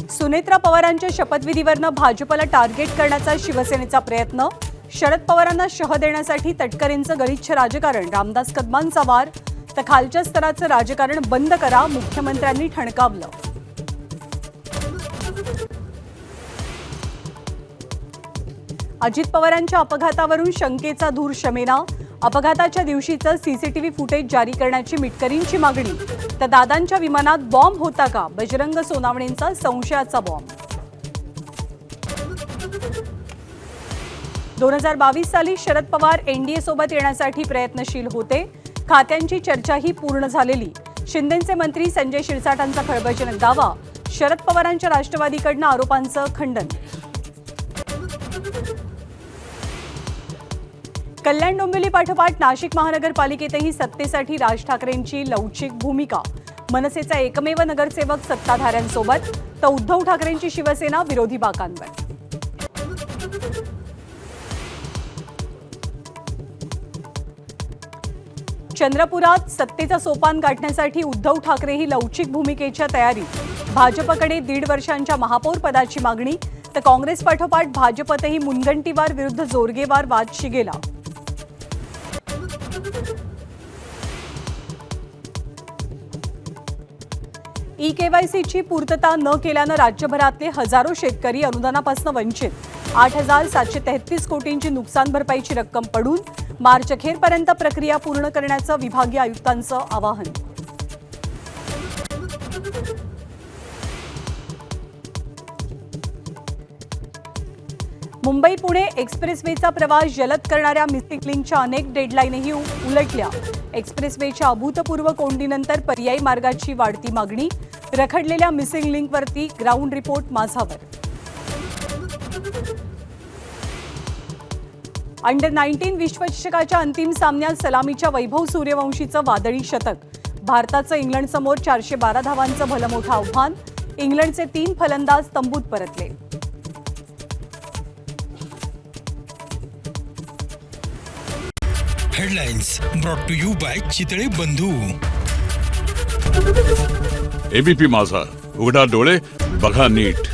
सुनेत्रा पवारांच्या शपथविधीवरनं भाजपला टार्गेट करण्याचा शिवसेनेचा प्रयत्न. शरद पवारांना शह देण्यासाठी तटकरेंचं गलिच्छ राजकारण. रामदास कदमांचा वार. तर खालच्या स्तराचं राजकारण बंद करा, मुख्यमंत्र्यांनी ठणकावलं. अजित पवारांच्या अपघातावरून शंकेचा धूर शमेना. अपघाताच्या दिवशीचं सीसीटीव्ही फुटेज जारी करण्याची मिटकरींची मागणी. तर दादांच्या विमानात बॉम्ब होता का? बजरंग सोनावणेंचा संशयाचा बॉम्ब. 2022 साली शरद पवार एनडीए सोबत येण्यासाठी प्रयत्नशील होते. खात्यांची चर्चाही पूर्ण झालेली. शिंदेचे मंत्री संजय शिरसाटांचा खळबळजनक दावा. शरद पवारांच्या राष्ट्रवादीकडनं आरोपांचं खंडन. कल्याण डोंबिवली पाठोपाठ नाशिक महानगरपालिकेतही सत्तेसाठी राज ठाकरेंची लवचिक भूमिका. मनसेचा एकमेव नगरसेवक सत्ताधाऱ्यांसोबत. तर उद्धव ठाकरेंची शिवसेना विरोधी बाकांवर. चंद्रपुरात सत्तेचं सोपान गाठण्यासाठी उद्धव ठाकरेही लवचिक भूमिकेच्या तयारीत. भाजपकडे 1.5 वर्षांच्या महापौर पदाची मागणी. तर काँग्रेस पाठोपाठ भाजपतही मुनगंटीवार विरुद्ध जोरगेवार वाद शिगेला. ई-केवायसीची पूर्तता न केल्यानं राज्यभरातले हजारो शेतकरी अनुदानापासून वंचित. 8,733 कोटींची नुकसान भरपाईची रक्कम पडून. मार्च अखेरपर्यंत प्रक्रिया पूर्ण करण्याचं विभागीय आयुक्तांचं आवाहन. मुंबई पुणे एक्सप्रेसवेचा प्रवास जलद करणाऱ्या मिसिंग लिंकच्या अनेक डेडलाईनही उलटल्या. एक्सप्रेसवेच्या अभूतपूर्व कोंडीनंतर पर्यायी मार्गाची वाढती मागणी. रखडलेल्या मिसिंग लिंकवरती ग्राउंड रिपोर्ट माझावर. अंडर-19 विश्वचषकाच्या अंतिम सामन्यात सलामीच्या वैभव सूर्यवंशीचं वादळी शतक. भारताचं इंग्लंडसमोर 412 धावांचं भलमोठं आव्हान. इंग्लंडचे 3 फलंदाज तंबूत परतले. Headlines brought to you by Chitale Bandhu. ABP माझा, उघडा डोळे बघा नीट.